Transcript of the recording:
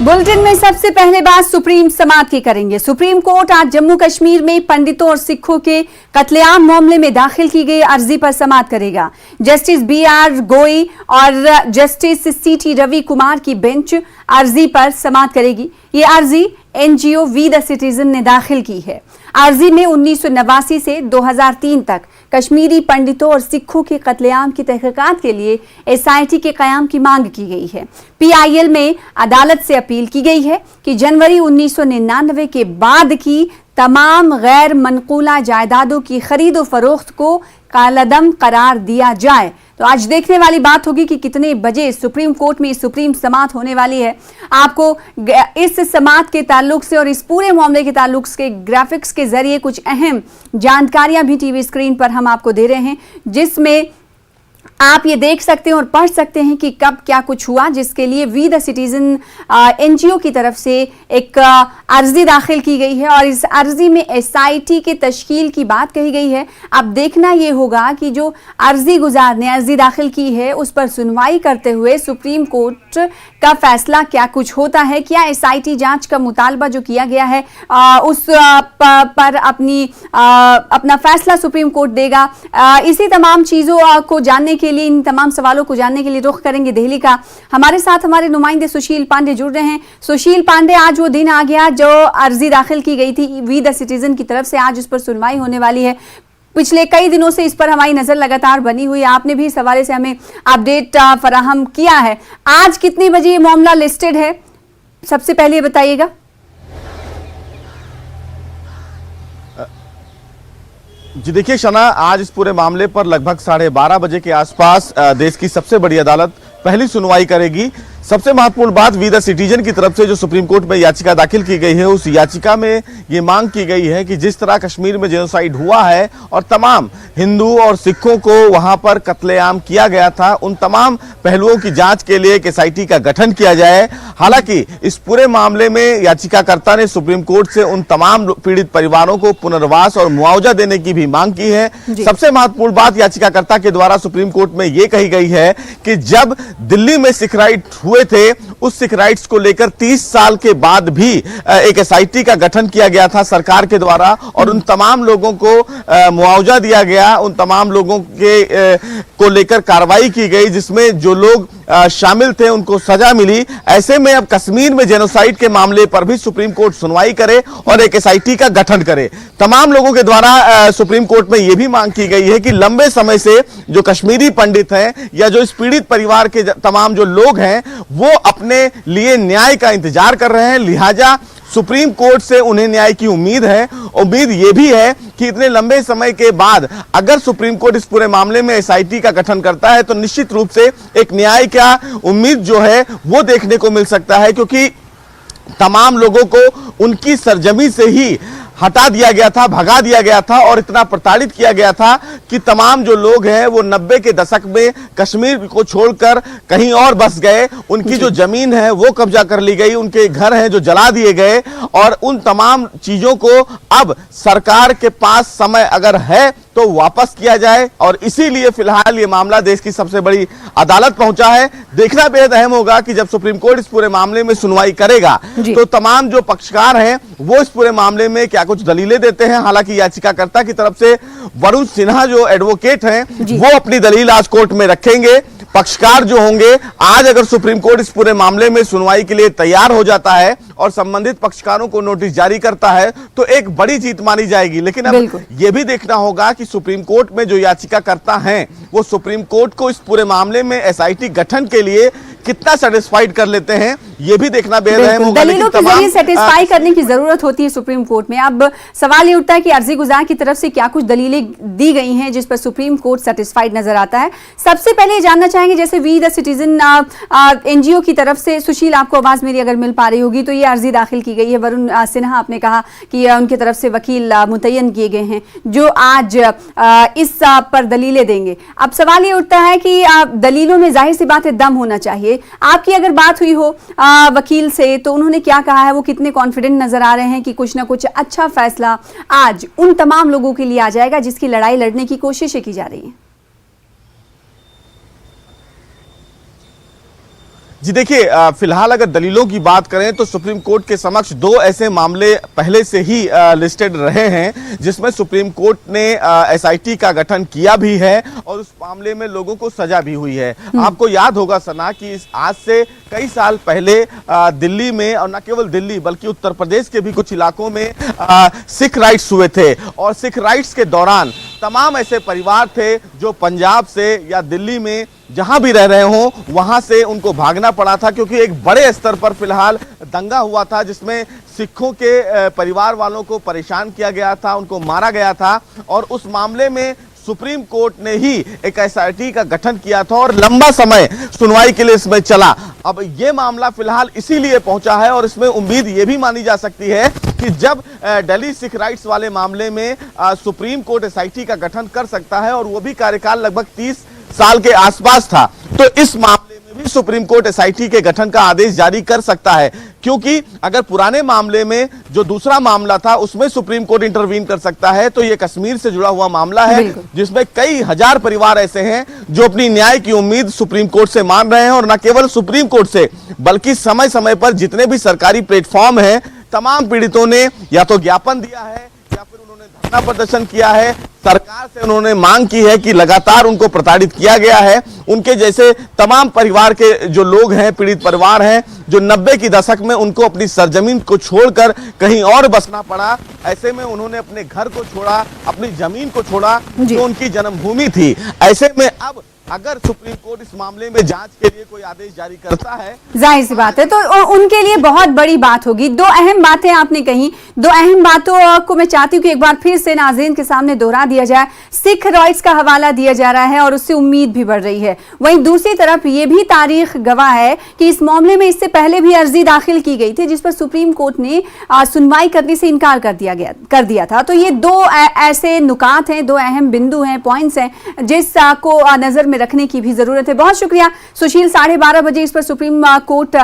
Bulletin में सबसे पहले बात सुप्रीम समाअत की करेंगे। सुप्रीम कोर्ट आज जम्मू कश्मीर में पंडितों और सिखों के कत्लेआम मामले में दाखिल की गई अर्जी पर समाअत करेगा। जस्टिस BR गोई और जस्टिस CT रवि कुमार की बेंच अर्जी पर समाअत करेगी। ये अर्जी NGO वी द सिटीजन ने दाखिल की है। अर्जी में 1989 से 2003 तक कश्मीरी पंडितों और सिखों के कत्लेआम की तहकीकात के लिए SIT के कयाम की मांग की गई है। PIL में अदालत से अपील की गई है कि जनवरी 1999 के बाद की तमाम गैर मनकूला जायदादों की खरीदो फरोख्त को कालादम करार दिया जाए। तो आज देखने वाली बात होगी कि कितने बजे सुप्रीम कोर्ट में सुप्रीम समाअत होने वाली है। आपको इस समाअत के ताल्लुक से और इस पूरे मामले के ताल्लुक से ग्राफिक्स के जरिए कुछ अहम जानकारियां भी टीवी स्क्रीन पर हम आपको दे रहे हैं, जिसमें आप ये देख सकते हैं और पढ़ सकते हैं कि कब क्या कुछ हुआ, जिसके लिए वी द सिटीजन NGO की तरफ से एक अर्जी दाखिल की गई है और इस अर्जी में SIT के तश्कील की बात कही गई है। अब देखना ये होगा कि जो अर्जी गुजार ने अर्जी दाखिल की है उस पर सुनवाई करते हुए सुप्रीम कोर्ट का फैसला क्या कुछ होता है। क्या SIT जांच का मुतालबा जो किया गया है उस पर अपना फैसला सुप्रीम कोर्ट देगा। इसी तमाम चीज़ों को जानने के लिए, इन तमाम सवालों को जानने के लिए रुख करेंगे दिल्ली का। हमारे साथ हमारे नुमाइंदे सुशील पांडे जुड़ रहे हैं। सुशील पांडे, आज वो दिन आ गया जो अर्जी दाखिल की गई थी वी द सिटीजन की तरफ से, आज उस पर सुनवाई होने वाली है। पिछले कई दिनों से इस पर हमारी नजर लगातार बनी हुई है। आपने भी इस हवाले से हमें अपडेट फराहम किया है। आज कितने बजे ये मामला लिस्टेड है, सबसे पहले बताइएगा। जी देखिए शना, आज इस पूरे मामले पर लगभग 12:30 बजे के आसपास देश की सबसे बड़ी अदालत पहली सुनवाई करेगी। सबसे महत्वपूर्ण बात, वी द सिटीजन की तरफ से जो सुप्रीम कोर्ट में याचिका दाखिल की गई है, उस याचिका में ये मांग की गई है कि जिस तरह कश्मीर में जेनोसाइड हुआ है और तमाम हिंदू और सिखों को वहां पर कत्लेआम किया गया था, उन तमाम पहलुओं की जांच के लिए एक SIT का गठन किया जाए। हालांकि इस पूरे मामले में याचिकाकर्ता ने सुप्रीम कोर्ट से उन तमाम पीड़ित परिवारों को पुनर्वास और मुआवजा देने की भी मांग की है। सबसे महत्वपूर्ण बात याचिकाकर्ता के द्वारा सुप्रीम कोर्ट में यह कही गई है कि जब दिल्ली में सिख राइट हुए थे, उस सिख राइट्स को लेकर 30 साल के बाद भी एक SIT का गठन किया गया था सरकार के द्वारा और उन तमाम लोगों को मुआवजा दिया गया, उन तमाम लोगों के को लेकर कार्रवाई की गई, जिसमें जो लोग शामिल थे उनको सजा मिली। ऐसे में अब कश्मीर में जेनोसाइड के मामले पर भी सुप्रीम कोर्ट सुनवाई करे और एक SIT का गठन करे। तमाम लोगों के द्वारा सुप्रीम कोर्ट में यह भी मांग की गई है कि लंबे समय से जो कश्मीरी पंडित हैं या जो इस पीड़ित परिवार के तमाम जो लोग हैं वो अपने लिए न्याय का इंतजार कर रहे हैं, लिहाजा सुप्रीम कोर्ट से उन्हें न्याय की उम्मीद है। उम्मीद यह भी है कि इतने लंबे समय के बाद अगर सुप्रीम कोर्ट इस पूरे मामले में SIT का गठन करता है तो निश्चित रूप से एक न्याय का उम्मीद जो है वो देखने को मिल सकता है, क्योंकि तमाम लोगों को उनकी सरजमी से ही हटा दिया गया था, भगा दिया गया था और इतना प्रताड़ित किया गया था कि तमाम जो लोग हैं वो 90 के दशक में कश्मीर को छोड़कर कहीं और बस गए। उनकी जो जमीन है वो कब्जा कर ली गई, उनके घर हैं जो जला दिए गए और उन तमाम चीजों को अब सरकार के पास समय अगर है तो वापस किया जाए और इसीलिए फिलहाल ये मामला देश की सबसे बड़ी अदालत पहुंचा है। देखना बेहद अहम होगा कि जब सुप्रीम कोर्ट इस पूरे मामले में सुनवाई करेगा तो तमाम जो पक्षकार हैं वो इस पूरे मामले में क्या कुछ दलीलें देते हैं। हालांकि याचिकाकर्ता की तरफ से वरुण सिन्हा जो एडवोकेट हैं वो अपनी दलील आज कोर्ट में रखेंगे। पक्षकार जो होंगे, आज अगर सुप्रीम कोर्ट इस पूरे मामले में सुनवाई के लिए तैयार हो जाता है और संबंधित पक्षकारों को नोटिस जारी करता है तो एक बड़ी जीत मानी जाएगी। लेकिन अब यह भी देखना होगा कि सुप्रीम कोर्ट में जो याचिकाकर्ता हैं वो सुप्रीम कोर्ट को इस पूरे मामले में SIT गठन के लिए कितना सेटिस्फाइड कर लेते हैं, ये भी देखना बेहद अहम होगा। दलीलों के जरिए सेटिस्फाई करने की जरूरत होती है सुप्रीम कोर्ट में। अब सवाल ये उठता है कि अर्जी गुजार की तरफ से क्या कुछ दलीलें दी गई हैं जिस पर सुप्रीम कोर्ट सेटिस्फाइड नजर आता है। सबसे पहले जानना चाहेंगे, जैसे वी द सिटीजन NGO की तरफ से, सुशील आपको आवाज मेरी अगर मिल पा रही होगी, तो ये अर्जी दाखिल की गई है। वरुण सिन्हा आपने कहा कि उनकी तरफ से वकील मुतय्यन किए गए हैं जो आज इस पर दलीलें देंगे। अब सवाल ये उठता है कि दलीलों में जाहिर सी बात है दम होना चाहिए। आपकी अगर बात हुई हो वकील से तो उन्होंने क्या कहा है, वो कितने कॉन्फिडेंट नजर आ रहे हैं कि कुछ ना कुछ अच्छा फैसला आज उन तमाम लोगों के लिए आ जाएगा जिसकी लड़ाई लड़ने की कोशिशें की जा रही हैं? जी देखिए, फिलहाल अगर दलीलों की बात करें तो सुप्रीम कोर्ट के समक्ष दो ऐसे मामले पहले से ही लिस्टेड रहे हैं जिसमें सुप्रीम कोर्ट ने एसआईटी का गठन किया भी है और उस मामले में लोगों को सजा भी हुई है। आपको याद होगा सना कि आज से कई साल पहले दिल्ली में, और न केवल दिल्ली बल्कि उत्तर प्रदेश के भी कुछ इलाकों में सिख राइट्स हुए थे और सिख राइट्स के दौरान तमाम ऐसे परिवार थे जो पंजाब से या दिल्ली में जहां भी रह रहे हों वहां से उनको भागना पड़ा था, क्योंकि एक बड़े स्तर पर फिलहाल दंगा हुआ था जिसमें सिखों के परिवार वालों को परेशान किया गया था, उनको मारा गया था। और उस मामले में सुप्रीम कोर्ट ने ही एक एसआईटी का गठन किया था और लंबा समय सुनवाई के लिए इसमें चला। अब यह मामला फिलहाल इसीलिए पहुंचा है और इसमें उम्मीद यह भी मानी जा सकती है कि जब दिल्ली सिख राइट्स वाले मामले में सुप्रीम कोर्ट एसआईटी का गठन कर सकता है और वो भी कार्यकाल लगभग 30 साल के आसपास था, तो इस मामले में भी सुप्रीम कोर्ट एसआईटी के गठन का आदेश जारी कर सकता है। क्योंकि अगर पुराने मामले में जो दूसरा मामला था उसमें सुप्रीम कोर्ट इंटरवीन कर सकता है, तो ये कश्मीर से जुड़ा हुआ मामला है जिसमें कई हजार परिवार ऐसे हैं जो अपनी न्याय की उम्मीद सुप्रीम कोर्ट से मान रहे हैं। और न केवल सुप्रीम कोर्ट से बल्कि समय समय पर जितने भी सरकारी प्लेटफॉर्म हैं, तमाम पीड़ितों ने या तो ज्ञापन दिया है या फिर उन्होंने धरना प्रदर्शन किया है। सरकार से उन्होंने मांग की है कि लगातार उनको प्रताड़ित किया गया है। उनके जैसे तमाम परिवार के जो लोग हैं, पीड़ित परिवार हैं, जो 90 की दशक में उनको अपनी सरजमीन को छोड़कर कहीं और बसना पड़ा, ऐसे में उन्होंने अपने घर को छोड़ा, अपनी जमीन को छोड़ा जो उनकी जन्मभूमि थी। ऐसे में अब अगर सुप्रीम कोर्ट इस मामले में जांच के लिए कोई आदेश जारी करता है, जाहिर सी बात है तो उनके लिए बहुत बड़ी बात होगी। दो अहम बातें आपने कही, दो अहम बातों को मैं चाहती हूँ कि एक बार फिर से नाज़रीन के सामने दोहरा दिया जाए। सिख राइट्स का हवाला दिया जा रहा है और उससे उम्मीद भी बढ़ रही है। वहीं दूसरी तरफ ये भी तारीख गवाह है कि इस मामले में इससे पहले भी अर्जी दाखिल की गई थी जिस पर सुप्रीम कोर्ट ने सुनवाई करने से इनकार कर दिया था। तो ये दो ऐसे नुकात हैं, दो अहम बिंदु हैं, पॉइंट्स हैं जिसको नजर में रखने की भी जरूरत है। बहुत शुक्रिया सुशील। 12:30 बजे इस पर सुप्रीम कोर्ट